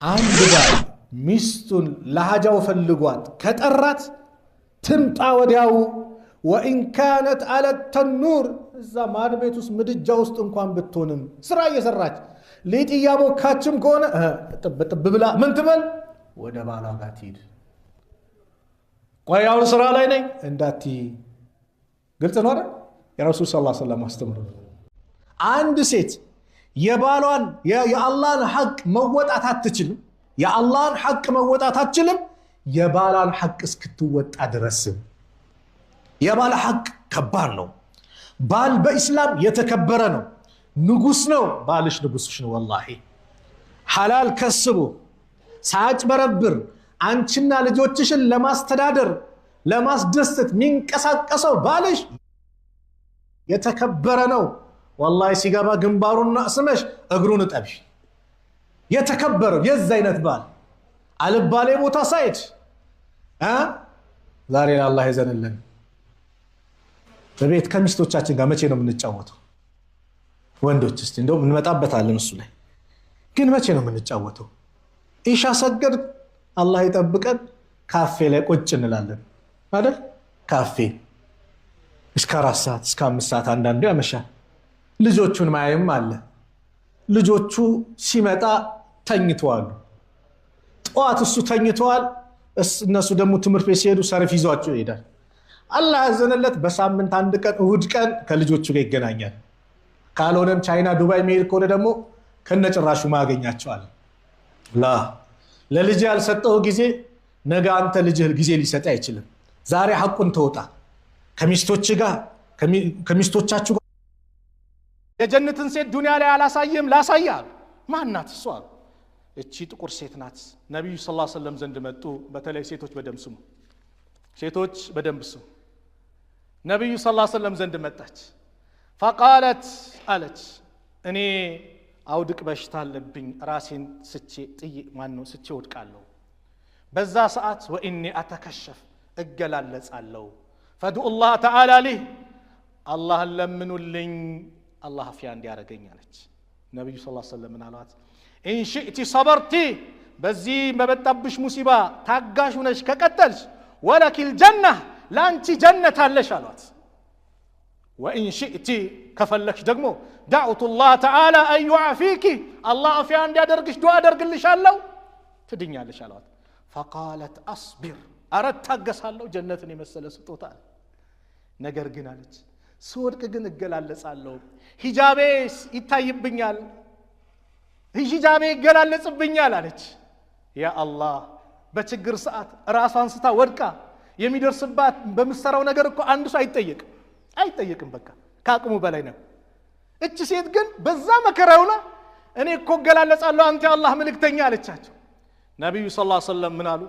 አንድ ባል ሚስቱን ለሐጃው ፈልጓት ከጠራት ትምጣ ወዲያው ወኢን ካነት አለ ተኑር እዛ ማድ ቤት ውስጥ ምድጃ ውስጥ እንኳን ብትሆንም ስራ እየሰራች ሊጥ እያቦካችም ከሆነ ጥብ ብላ ምን ትበል ወደ ባሏ ጋር ትሂድ። ቆይ አሁን ስራ ላይ ነኝ እንዳትይ። ግልጽ ነው አይደል? የረሱል ሰለላሁ ዐለይሂ ወሰለም አስተምሮ አንድ ሴት የባሏን የአላህን ሐቅ መወጣት አትችልም። የአላህን ሐቅ መወጣት አትችልም የባሏን ሐቅ እስክትወጣ ድረስ። የባል ሐቅ ከባድ ነው። ባል በእስላም የተከበረ ነው። ንጉስ ነው። ባልሽ ንጉስሽ ነው። ወላሂ ሐላል ከስቦ ሳያጭበረብር አንቺና ልጆችሽን ለማስተዳደር ለማስደሰት ሚንቀሳቀሰው ባልሽ የተከበረ ነው። والله ሲገባ ግንባሩና ስመሽ እግሩን እጠብሽ። የተከበረው የዛ አይነት ባል አልባሌ ቦታ ሳይድ ዛሬ አላህ ይዘንልን። በቤት ከሚስቶቻችን ጋር መቼ ነው የምንጫወተው? ወንዶች እስቲ እንደው እንመጣበታለን እሱ ላይ ግን መቼ ነው የምንጫወተው? ኢሻ ሰገድ አላህ ይጠብቀን ካፌ ላይ ቁጭ እንላለን አይደል? ካፌ እስከ 4 ሰዓት እስከ 5 ሰዓት አንዳንዱ ያመሻል። ልጆቹን ማየም አለ። ልጆቹ ሲመጣ ተኝተዋል። ጧት እሱ ተኝተዋል። እነሱ ደግሞ ትምህርት ቤት ሲሄዱ ሰርፍ ይዟቸው ይሄዳል። አላህ ያዘነለት በሳምንት አንድ ቀን እሁድ ቀን ከልጆቹ ጋር ይገናኛል። ካልሆነም ቻይና ዱባይ መሄድ ከሆነ ደግሞ ከነጭራሹ ማገኛቸዋል። ለልጅ ያልሰጠው ጊዜ ነገ አንተ ልጅህ ጊዜ ሊሰጥ አይችልም። ዛሬ ሐቁን ተወጣ። ከሚስቶቻችሁ የጀነትን ሴት ዱንያ ላይ አላሳየም ላሳያል። ማናት እሷ? እቺ ጥቁር ሴት ናት። ነብዩ ሰለላሁ ዐለይሂ ወሰለም ዘንድ መጡ። በተለይ ሴቶች በደንብ ስሙ። ሴቶች በደንብ ስሙ። ነብዩ ሰለላሁ ዐለይሂ ወሰለም ዘንድ መጣች። فقالت አለች እኔ አውድቅ በሽታ አለብኝ ራሴን ስቼ ወድቃለሁ። በዛ ሰዓት ወኢኒ አተከሸፍ እገላለጻለሁ። فدعوا الله تعالى لي الله ለምኑልኝ አላህ አፍያ እንዲያረጋኝ አለች። ነብዩ ሰለላሁ ዐለይሂ ወሰለም አሏት ኢን شئتي صبرتي በዚህ በመጣብሽ ሙሲባ ታጋሽ ሆነሽ ከቀጠልሽ ወለኪል ጀነህ ላንቺ ጀነት አለሽ አሏት። وإن شئت كفلكش دغمو دعوت الله تعالى أن يعافيك الله عافية عندي أدركش دعاء أدركلش الله تدنيا لش الله. فقالت أصبر أردت تقص الله جنتني مسألة ستوتال نجر جنالج سورك جن الجلال الله حجابيس يتايب بنيال حجابي الجلال بنيال عليك يا الله بتشجر ساعات راسان ستا وركا يميدر سبات بمستراو نجركو عندو سايتيك አይጠየቅም። በቃ ካቅሙ በላይ ነው። እቺ ሴት ግን በዛ መከራውና እኔ እኮ ገላለጻለሁ አንተ አላህ መልእክተኛ አለቻቸው። ነብዩ ሰለላሁ ዐለይሂ ወሰለም ምን አሉ?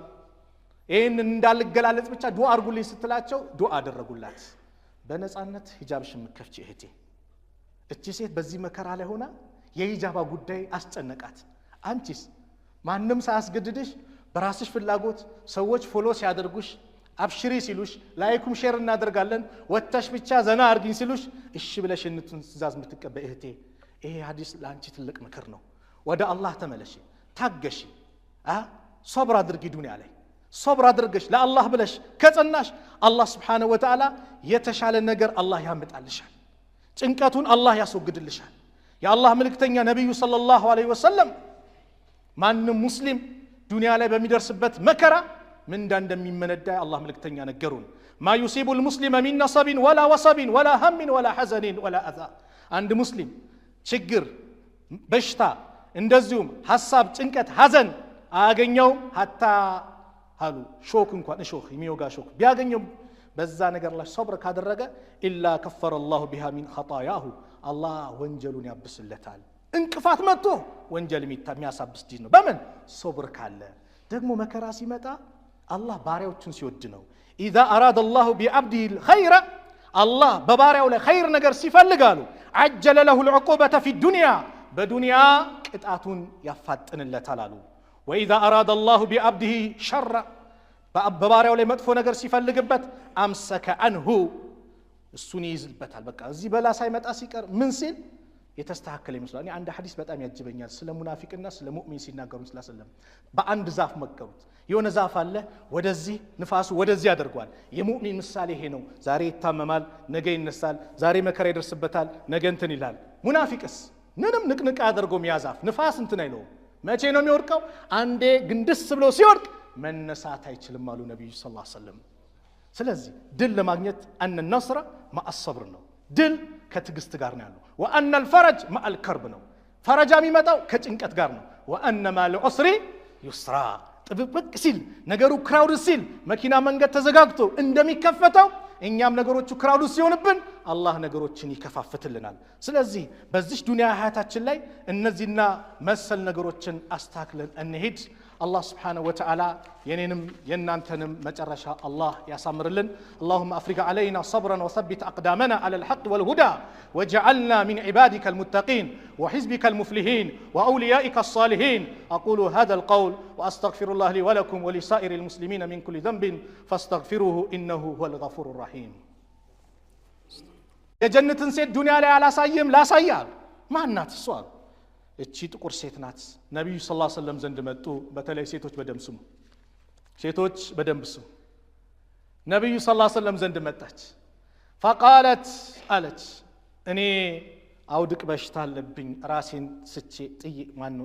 ይሄን እንዳልገላለጽ ብቻ ዱዓ አድርጉልኝ ስትላቸው ዱዓ አደረጉላት። በነፃነት ሂጃብሽን መከፍቺ እህቴ። እቺ ሴት በዚህ መከራ ላይ ሆና የሂጃባ ጉዳይ አስጨነቃት። አንቺስ ማንም ሳያስገድድሽ በራስሽ ፍላጎት ሰዎች ፎሎ ሲያደርጉሽ አብሽሪ ሲሉሽ ላይኩም ሼር እናደርጋለን ወተሽ ብቻ ዘና አርጊኝ ሲሉሽ እሺ ብለሽ እንትን ትእዛዝ የምትቀበይ እህቴ ይሄ ሐዲስ ለአንቺ ትልቅ ምክር ነው። ወደ አላህ ተመለሺ፣ ታገሺ፣ ሶብር አድርጊ። ዱንያ ላይ ሶብር አድርገሽ ለአላህ ብለሽ ከጸናሽ አላህ Subhanahu Wa Ta'ala የተሻለ ነገር አላህ ያመጣልሻል። ጭንቀቱን አላህ ያስወግድልሻል። የአላህ መልእክተኛ ነብዩ ሰለላሁ ዐለይሂ ወሰለም ማንም ሙስሊም ዱንያ ላይ በሚደርስበት መከራ من دان እንደሚመነዳ አላህ መልእክተኛ ነገሩን። ما يصيب المسلم من نصب ولا وصب ولا هم ولا حزن ولا اذى አንድ ሙስሊም ችግር በሽታ እንደዚሁም ሐሳብ ጭንቀት ሐዘን አያገኘው ሐታ ሃሉ ሾክ እንኳን ሾክ የሚወጋ ሾክ ቢያገኘው በዛ ነገር ላይ ሶብር ካደረገ ኢላ ከፈረ الله بها من خطاياه አላህ ወንጀሉን ያብስለታል። እንቅፋት መጥቶ ወንጀል የሚያሳብስ ዲን ነው በምን ሶብር ካለ። ደግሞ መከራ ሲመጣ الله ባሪያዎቹን ሲወድ ነው። اذا اراد الله بعبده الخير الله በባሪያው ላይ ኸይር ነገር ሲፈልጋሉ عجل له العقوبة في الدنيا በዱንያ ቅጣቱን ያፋጥንለታል አሉ። واذا اراد الله بعبده شر በባሪያው ላይ መጥፎ ነገር ሲፈልግበት امسك عنه እሱን ይዝልበታል። በቃ እዚህ በላ ሳይመጣ ሲቀር ምን ሲል የተስተካከለ ይመስላል። እኔ አንድ ሐዲስ በጣም ያጅበኛል ስለ ሙናፊቅና ስለ ሙእሚን ሲናገሩ ሰለላሁ በአንድ ዛፍ መከሩት። የሆነ ዛፍ አለ ወደዚህ ንፋሱ ወደዚህ ያደርጓል። የሙእሚን ምሳሌ ይሄ ነው። ዛሬ ይታመማል፣ ነገ ይነሳል። ዛሬ መከራ ይደርስበታል፣ ነገ እንትን ይላል። ሙናፊቅስ ምንም ንቅንቅ ያደርገው ዛፍ ንፋስ እንትን አይለው። መቼ ነው የሚወድቀው? አንዴ ግንድስ ብሎ ሲወድቅ መነሳት አይችልም አሉ ነብዩ ሰለላሁ ዐለይሂ ወሰለም። ስለዚህ ድል ለማግኘት አን النصر مع الصبر ነው። ድል ከትግስት ጋር ነው ያለው። وان الفرج مع الكرب ነው። ፈረጃ የሚመጣው ከጭንቀት ጋር ነው። وان مع العسر يسرا ጥብቅ ሲል ነገሩ ክራውድ ሲል መኪና መንገድ ተዘጋግቶ እንደሚከፈተው እኛም ነገሮቹ ክራውድ ሲሆንብን አላህ ነገሮችን ይከፋፍትልናል። ስለዚህ በዚህ ዱንያ ሀያታችን ላይ እነዚህና መሰል ነገሮችን አስተካክለን እንሂድ። الله سبحانه وتعالى ينينم ينانتنم مجرشا الله يسامرلن. اللهم أفرغ علينا صبرا وثبت أقدامنا على الحق والهدى واجعلنا من عبادك المتقين وحزبك المفلحين وأوليائك الصالحين. أقول هذا القول وأستغفر الله لي ولكم ولسائر المسلمين من كل ذنب فاستغفروه إنه هو الغفور الرحيم. يا جنة سيد دنيا لا سايم لا سايال ما النات السؤال እቺ ጥቁር ሴት ናት። ነብዩ ሰለላሁ ዐለይሂ ወሰለም ዘንድ መጡ። በተለይ ሴቶች በደንብ ስሙ፣ ሴቶች በደንብ ስሙ። ነብዩ ሰለላሁ ዐለይሂ ወሰለም ዘንድ መጣች። فقالت አለች እኔ አውድቅ በሽታ አለብኝ፣ ራሴን ስቼ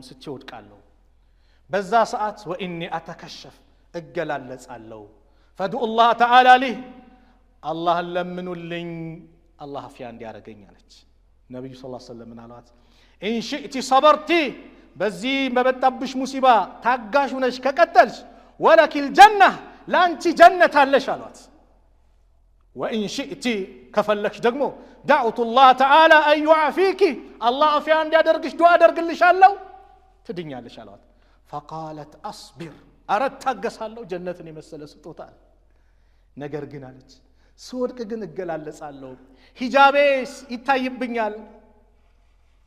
ስቼ ወድቃለሁ። በዛ ሰዓት واني اتكشف እገላለጻለሁ። فدعوا الله تعالى لي الله ለምኑልኝ አላህ አፍያ እንዲያረጋኝ አለች። ነብዩ ሰለላሁ ዐለይሂ ወሰለም አሏት إن شئت صبرتي بزي ما بتطبش مصيبة تاقاش ونش كقتلش ولك الجنة لا أنت جنة لش الوقت. وإن شئت كفلكش دقمو دعوت الله تعالى أن يعافيك الله في عندي أدرقش دعاء أدرق اللي شالو تدنيا اللي شالوات. فقالت أصبر أردت تاقس هالو جنتني مسألة ستوتال نقر قنالج سورك قنق قلال لسالو هجابيس يتايب بنيال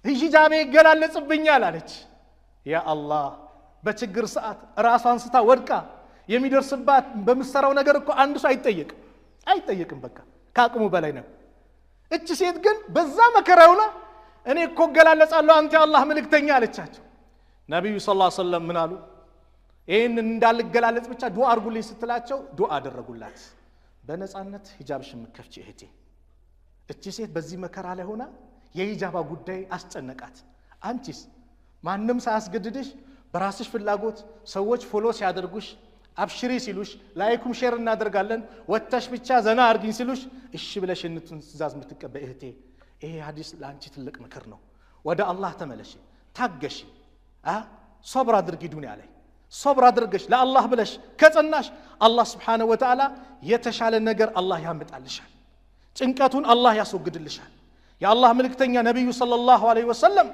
ሂጃቤ ይገላለጽብኛል አለች። ያ አላህ በችግር ሰዓት ራሷን ስታ ወድቃ የሚደርስባት በመሰራው ነገር እኮ አንድ ሰው አይጠየቅም በቃ ከአቅሙ በላይ ነው። እቺ ሴት ግን በዛ መከራውና እኔ እኮ እገላለጻለሁ አንተ የአላህ መልእክተኛ አለቻቸው። ነብዩ ሰለላሁ ዐለይሂ ወሰለም ምን አሉ? ይሄን እንዳልገላለጽ ብቻ ዱዓ አድርጉልኝ ስትላቸው ዱዓ አደረጉላት። በነፃነት ሂጃብሽን መከፍቺ እህቴ። እቺ ሴት በዚህ መከራ ላይ ሆና የሂጃባ ጉዳይ አስጨነቃት። አንቺስ ማንንም ሳያስገድድሽ በራስሽ ፍላጎት ሰዎች ፎሎ ሲያደርጉሽ አብሽሪ ሲሉሽ ላይኩም ሼር እናደርጋለን ወተሽ ብቻ ዘና አርግኝ ሲሉሽ እሺ ብለሽ እንትን ትእዛዝ የምትቀበይ እህቴ ይሄ ሐዲስ ለአንቺ ትልቅ ምክር ነው። ወደ አላህ ተመለሺ፣ ታገሺ፣ ሶብር አድርጊ። ዱንያ ላይ ሶብር አድርገሽ ለአላህ ብለሽ ከጸናሽ አላህ Subhanahu Wa Ta'ala የተሻለ ነገር አላህ ያመጣልሻል። ጭንቀቱን አላህ ያስወግድልሻል። يا الله ملكتني نبي صلى الله عليه وسلم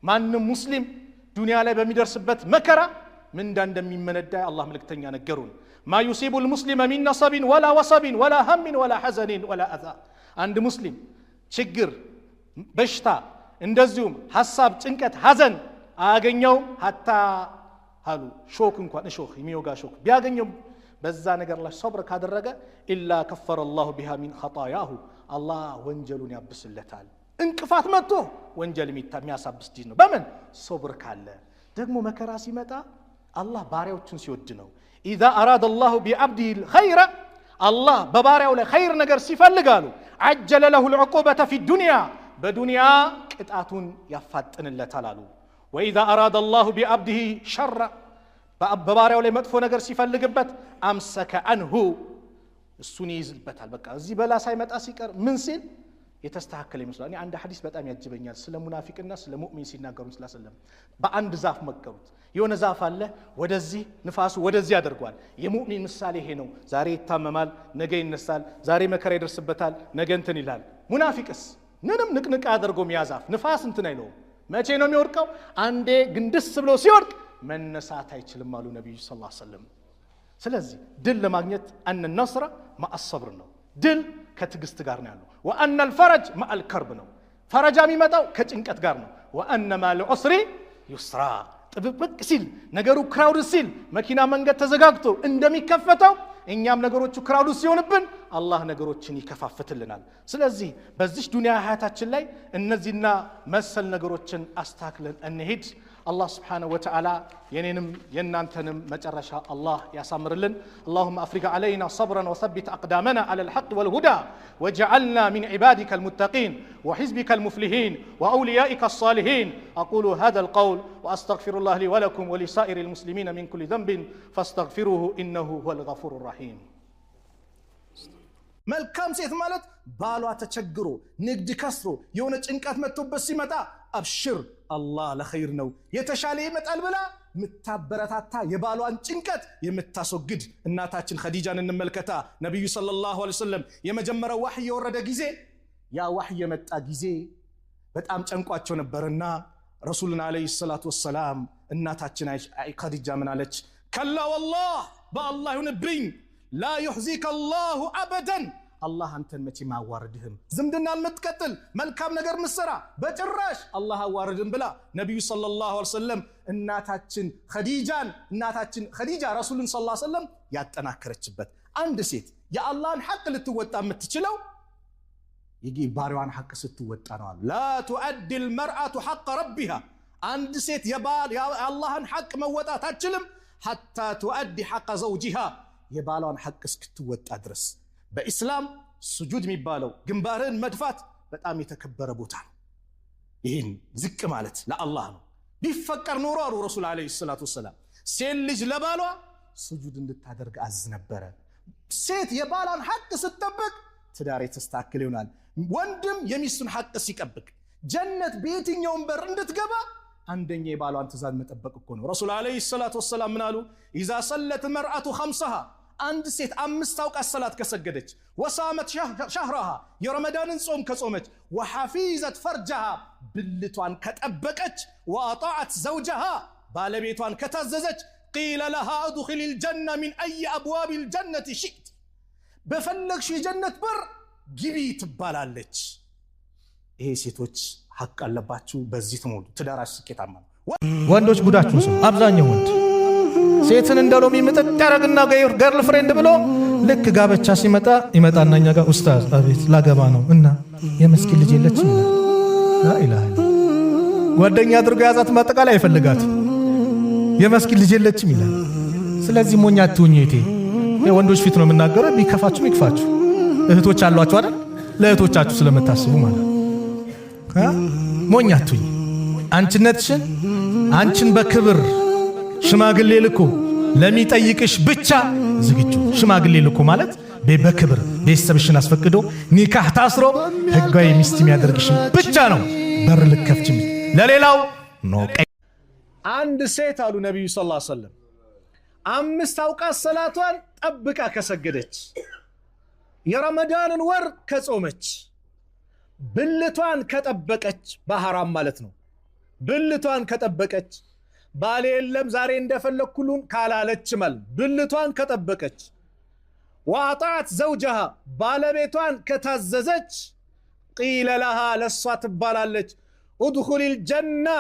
ማንም ሙስሊም ዱንያ ላይ በሚደርስበት መከራ ምን እንደሚመነዳ الله ملكتني ነገሩን ما يصيب المسلم من نصب ولا وصب ولا هم ولا حزن ولا اذى አንድ ሙስሊም ችግር በሽታ እንደዚሁም ሐሳብ ጭንቀት ሐዘን አያገኘው ሐታ ሃሉ ሾክ እንኳን ሾክ የሚወጋ ሾክ ቢያገኘው በዛ ነገር ላይ ሶብር ካደረገ ኢላ ከፈረ الله بها من خطاياه الله ወንጀሉን ያብስለታል። እንቅፋት መጥቶ ወንጀል የሚያሳብስ ዲን ነው። በምን ሶብር ካለ ደግሞ መከራ ሲመጣ አላህ ባሪያዎቹን ሲወድ ነው። اذا اراد الله بعبده الخير الله በባሪያው ላይ ኸይር ነገር ሲፈልጋሉ عجل له العقوبة في الدنيا በዱንያ ቅጣቱን ያፋጥንለታል አሉ። واذا اراد الله بعبده شر በባሪያው ላይ መጥፎ ነገር ሲፈልግበት امسك عنه እሱን ይዝልበታል። በቃ እዚህ በላ ሳይመጣ ሲቀር ምን ሲል የተስተካከለ ይመስላል። እኔ አንድ ሐዲስ በጣም ያጅበኛል ስለ ሙናፊቅና ስለ ሙእሚን ሲናገሩ ሰለላሁ በአንድ ዛፍ መከሩት። የሆነ ዛፍ አለ ወደዚህ ንፋሱ ወደዚህ ያደርጓል። የሙእሚን ምሳሌ ይሄ ነው። ዛሬ ይታመማል፣ ነገ ይነሳል። ዛሬ መከራ ይደርስበታል፣ ነገ እንትን ይላል። ሙናፊቅስ ምንም ንቅንቅ ያደርገው ዛፍ ንፋስ እንትን አይለው። መቼ ነው የሚወድቀው? አንዴ ግንድስ ብሎ ሲወድቅ መነሳት አይችልም አሉ ነብዩ ሰለላሁ ዐለይሂ ወሰለም። ስለዚህ ድል ለማግኘት አን النصر مع الصبر ነው። ድል ከትግስት ጋር ነው ያለው። وان الفرج مع الكرب ነው። ፈረጃ የሚመጣው ከጭንቀት ጋር ነው። وان مع العسر يسرا ጥብቅ ሲል ነገሩ ክራውድ ሲል መኪና መንገድ ተዘጋግቶ እንደሚከፈተው እኛም ነገሮቹ ክራውድ ሲሆንብን አላህ ነገሮችን ይከፋፍትልናል። ስለዚህ በዚህ ዱንያ ሀያታችን ላይ እነዚህና መሰል ነገሮችን አስተካክለን እንሂድ። الله سبحانه وتعالى ينينم ينانتنم مجرشا الله يسامرلن. اللهم أفرغ علينا صبرا وثبت أقدامنا على الحق والهدى واجعلنا من عبادك المتقين وحزبك المفلحين وأوليائك الصالحين. أقول هذا القول وأستغفر الله لي ولكم ولسائر المسلمين من كل ذنب فاستغفروه إنه هو الغفور الرحيم. መልካም ሴት ማለት ባሏ ተቸግሮ ንግድ ከስሮ የሆነ ጭንቀት መጥቶበት ሲመጣ አብሽር አላህ ለኸይር ነው የተሻለ ይመጣል ብላ ምታበረታታ የባሏን ጭንቀት የምታስወግድ እናታችን ኸዲጃን እንመልከታ። ነብዩ ሰለላሁ ዐለይሂ ወሰለም የመጀመሪያው ወህይ የወረደ ጊዜ ያ ወህይ የመጣ ጊዜ በጣም ጨንቋቸው ነበርና ረሱልና ዐለይሂ ሰላቱ ወሰላም እናታችን ኸዲጃ ምን አለች? ከላ ወላህ በአላህ ይሁንብኝ لا يحزيك الله أبدا الله أنتن متي ما واردهم زمدنا المتقتل ملكام نجر مسرع بجراش الله واردهم بلا نبي صلى الله عليه وسلم الناتاتشن خديجة رسول صلى الله عليه وسلم ياتناكرتشبت عند سيت يا الله حق لتوتا متتشلو يجي باروان حق ستوتا لا تؤدي المرأة حق ربها عند سيت يا الله حق موتا تاتشلم حتى تؤدي حق زوجها የባሏን ሐቅ እስክትወጣ ድረስ። በእስላም ስጁድ የሚባለው ግንባርን መድፋት በጣም የተከበረ ቦታ ነው። ይሄን ዝቅ ማለት ለአላህ ነው። ቢፈቀር ኖሮ አሉ ረሱል አለይሂ ሰላቱ ወሰለም ሴት ልጅ ለባሏ ስጁድ እንድታደርግ አዝ ነበረ። ሴት የባሏን ሐቅ ስትጠብቅ ትዳር የተስተካከለ ይሆናል። ወንድም የሚስቱን ሐቅ ሲጠብቅ ጀነት በየትኛውም በር እንድትገባ አንደኛ የባሏን ትእዛዝ መጠበቅ እኮ ነው። ረሱል አለይሂ ሰላቱ ወሰለም ምን አሉ? ኢዛ ሰለት መርአቱ ኸምሰሃ አንድ ሴት 5 አውቃት ሰላት ከሰገደች ወሳመት ሸህረሃ የረመዳንን ጾም ከጾመች ወሐፊዘት ፈርጀሃ ብልቷን ከጠበቀች ወአጣዐት ዘውጀሃ ባለቤቷን ከታዘዘች ቂለ ለሃ አድኺል الجنة من أي أبواب الجنة شئت በፈለግሽ የጀነት በር ግቢ ትባላለች። ይሄ ሴቶች ሐቅ አለባችሁ። በዚህ ተሞሉ ትዳራሽ ስኬታማ ነው። ወንዶች ጉዳችሁ ነው። አብዛኛው ወንድ ሴትን እንደሎሚ ምጥጥ ያረግና ገርል ፍሬንድ ብሎ ልክ ጋብቻ ሲመጣ ይመጣና እኛ ጋር ኡስታዝ አቤት ላገባ ነው እና የመስኪን ልጅ የለችም ላ ኢላሃ ጓደኛ አድርጎ ያዛት ማጠቃላይ አይፈልጋት የመስኪን ልጅ የለችም ይላል። ስለዚህ ሞኛ አትሁኝ እህቴ። የወንዶች ፊት ነው የምናገረው። ቢከፋችሁ ይክፋችሁ። እህቶች አሏችሁ አይደል? ለእህቶቻችሁ ስለምታስቡ ማለት ሞኛ አትሁኝ። አንቺነትሽን አንቺን በክብር ሽማግሌ ልኮ ለሚጠይቅሽ ብቻ ዝግጁ። ሽማግሌ ልኮ ማለት በክብር ቤተሰብሽን አስፈቅዶ ኒካህ ታስሮ ህጋዊ ሚስት የሚያደርግሽ ብቻ ነው በር ልከፍችም። ለሌላው ነው። አንድ ሴት አሉ ነብዩ ሰለላሁ ዐለይሂ ወሰለም 5 አውቃት ሰላቷን ጠብቃ ከሰገደች የረመዳንን ወር ከጾመች ብልቷን ከጠበቀች በሐራም ማለት ነው። ብልቷን ከጠበቀች ባሌ የለም ዛሬ እንደፈለኩሉን ካላለች ማለት ብልቷን ከጠበቀች ወአጣት ዘውጀሃ ባለቤቷን ከታዘዘች ቂለ ለሃ ለሷ ትባላለች ادخل الجنة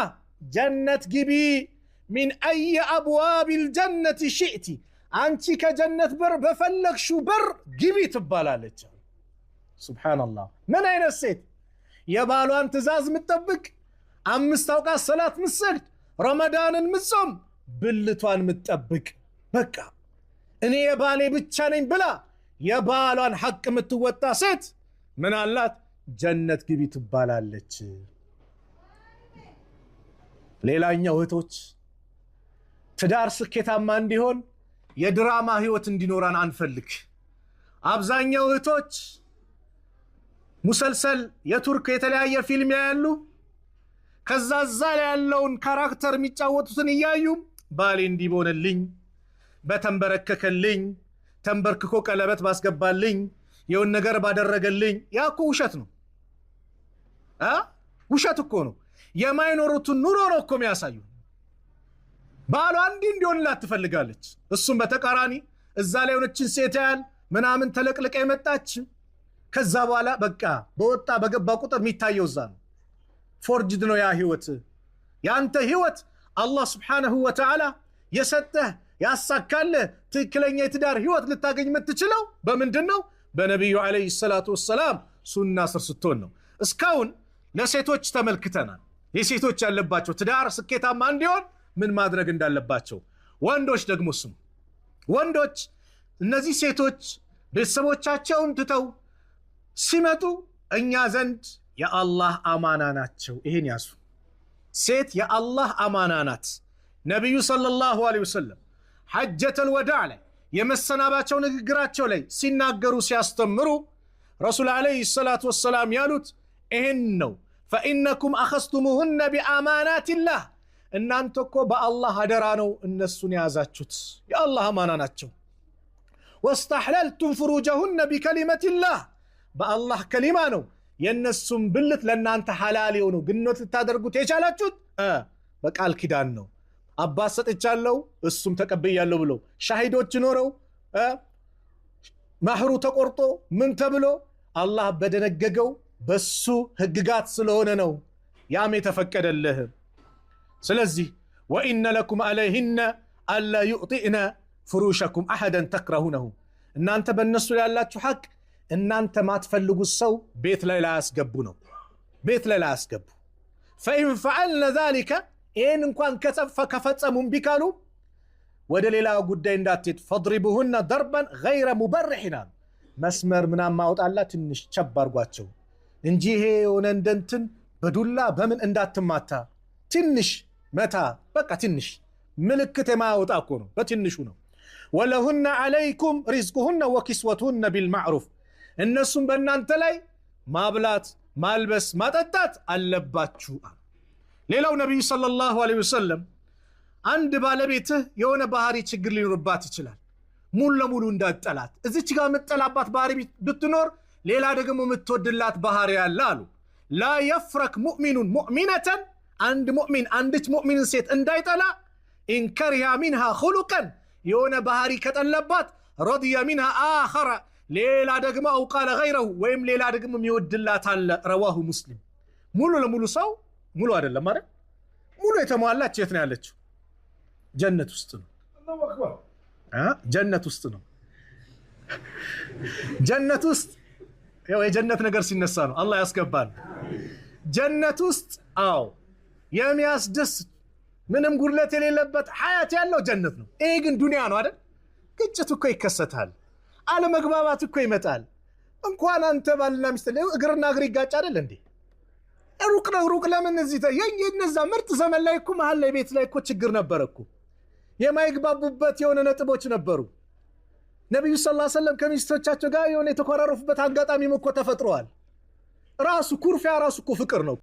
ጀነት ግቢ من أي أبواب الجنة شئت አንቺ ከጀነት በር በፈለግሽው በር ግቢ ትባላለች። ሱብሃንአላህ ምን አይነት ሴት የባሏን ትእዛዝ ምትጠብቅ 5 አውቃት ሰላት ምትሰግድ ረመዳንን ምጾም ብልቷን ምትጠብቅ በቃ እኔ የባሌ ብቻ ነኝ ብላ የባሏን ሐቅ ምትወጣ ሴት ምን አላት? ጀነት ግቢ ትባላለች። ሌላኛው እህቶች ትዳር ስኬታማ እንዲሆን የድራማ ህይወት እንዲኖራን አንፈልግ። አብዛኛው እህቶች ሙሰልሰል የቱርክ የተለያየ ፊልም ያያሉ። ከዛ ላይ ያለውን ካራክተር የሚጫወቱትን እያዩ ባሌ እንዲቦነልኝ በተንበረከከልኝ ተንበርክኮ ቀለበት ባስገባልኝ የውን ነገር ባደረገልኝ ያኮ ውሸት ነው። ውሸት እኮ ነው። የማይኖሩትን ኑሮ ነው እኮ የሚያሳዩ። ባሏ እንዲሆንላት ትፈልጋለች። እሱም በተቃራኒ እዛ ላይ ሆነችን ሴት ያያል ምናምን ተለቅልቀ የመጣች ከዛ በኋላ በቃ በወጣ በገባ ቁጥር የሚታየው እዛ ነው። ፎርጅድ ነው ያ ህይወት። ያንተ ህይወት አላህ ስብሓነሁ ወተዓላ የሰጠህ ያሳካልህ ትክክለኛ የትዳር ህይወት ልታገኝ የምትችለው በምንድን ነው? በነቢዩ ዓለይሂ ሰላቱ ወሰላም ሱና ስር ስትሆን ነው። እስካሁን ለሴቶች ተመልክተናል። የሴቶች ያለባቸው ትዳር ስኬታማ እንዲሆን ምን ማድረግ እንዳለባቸው። ወንዶች ደግሞ ስሙ። ወንዶች እነዚህ ሴቶች ቤተሰቦቻቸውን ትተው ሲመጡ እኛ ዘንድ የአላህ አማና ናቸው። ይሄን ያዙ። ሴት የአላህ አማና ናት። ነቢዩ ሰለላሁ ዐለይሂ ወሰለም ሐጀተል ወዳዕ ላይ የመሰናባቸው ንግግራቸው ላይ ሲናገሩ ሲያስተምሩ ረሱል ዐለይሂ ሰላቱ ወሰላም ያሉት ይህን ነው። ፈኢነኩም አኸዝቱሙሁነ ቢአማናቲላህ፣ እናንተ እኮ በአላህ አደራ ነው እነሱን የያዛችሁት፣ የአላህ አማና ናቸው። ወስተሕለልቱም ፍሩጀሁነ ቢከሊመቲላህ፣ በአላህ ከሊማ ነው የእነሱም ብልት ለእናንተ ሐላል የሆነው ግንኙነት ልታደርጉት የቻላችሁት በቃል ኪዳን ነው። አባት ሰጥቻለሁ እሱም ተቀብያለሁ ብሎ ሻሂዶች ኖረው ማህሩ ተቆርጦ ምን ተብሎ አላህ በደነገገው በሱ ህግጋት ስለሆነ ነው ያም የተፈቀደልህ። ስለዚህ ወኢነ ለኩም ዐለይሂነ አላ ዩዕጢእነ ፍሩሸኩም አሐደን ተክረሁነሁ፣ እናንተ በእነሱ ያላችሁ ሐቅ እናንተ ማትፈልጉት ሰው ቤት ላይ ላያስገቡ ነው። ቤት ላይ ላያስገቡ። ፈኢን ፈዐልነ ዛሊከ፣ ይህን እንኳን ከፈጸሙም ቢካሉ ወደ ሌላ ጉዳይ እንዳትሄድ፣ ፈድሪቡሁነ ደርበን ገይረ ሙበርሒና፣ መስመር ምናምን ማውጣላ ትንሽ ቸብ አርጓቸው እንጂ ይሄ የሆነ እንደንትን በዱላ በምን እንዳትማታ፣ ትንሽ መታ፣ በቃ ትንሽ ምልክት የማያወጣ እኮ ነው፣ በትንሹ ነው። ወለሁነ ዐለይኩም ሪዝቁሁነ ወኪስወቱሁነ ቢልማዕሩፍ፣ እነሱም በእናንተ ላይ ማብላት ማልበስ ማጠጣት አለባችሁ። ሌላው ነቢዩ ሰለላሁ ዐለይሂ ወሰለም አንድ ባለቤትህ የሆነ ባህሪ ችግር ሊኖርባት ይችላል፣ ሙሉ ለሙሉ እንዳትጠላት፣ እዚች ጋር የምትጠላባት ባህሪ ብትኖር ሌላ ደግሞ የምትወድላት ባህሪ ያለ አሉ። ላ የፍረክ ሙእሚኑን ሙእሚነተን፣ አንድ ሙእሚን አንድች ሙእሚንን ሴት እንዳይጠላ፣ ኢንከሪሃ ሚንሃ ኹሉቀን፣ የሆነ ባህሪ ከጠለባት፣ ረድየ ሚንሃ አኸረ፣ ሌላ ደግሞ አውቃለ ገይረሁ፣ ወይም ሌላ ደግሞ የሚወድላት አለ። ረዋሁ ሙስሊም። ሙሉ ለሙሉ ሰው ሙሉ አይደለም አይደል? ሙሉ የተሟላች የት ነው ያለችው? ጀነት ውስጥ ነው። ጀነት ውስጥ ነው። ጀነት ውስጥ ያው የጀነት ነገር ሲነሳ ነው። አላህ ያስገባል ጀነት ውስጥ። አዎ የሚያስደስት ምንም ጉድለት የሌለበት ሐያት ያለው ጀነት ነው። ይሄ ግን ዱንያ ነው አይደል? ግጭት እኮ ይከሰታል፣ አለመግባባት እኮ ይመጣል። እንኳን አንተ ባልና ሚስት እግርና እግር ይጋጭ አይደል እንዴ? ሩቅ ነው ሩቅ። ለምን እዚህ የነዛ ምርጥ ዘመን ላይ እኮ መሀል ላይ ቤት ላይ እኮ ችግር ነበረ እኮ፣ የማይግባቡበት የሆነ ነጥቦች ነበሩ። ነቢዩ ሰለላሁ ዐለይሂ ወሰለም ከሚስቶቻቸው ጋር የሆነ የተኮራረፉበት አጋጣሚም እኮ ተፈጥረዋል። ራሱ ኩርፊያ ራሱ እኮ ፍቅር ነው።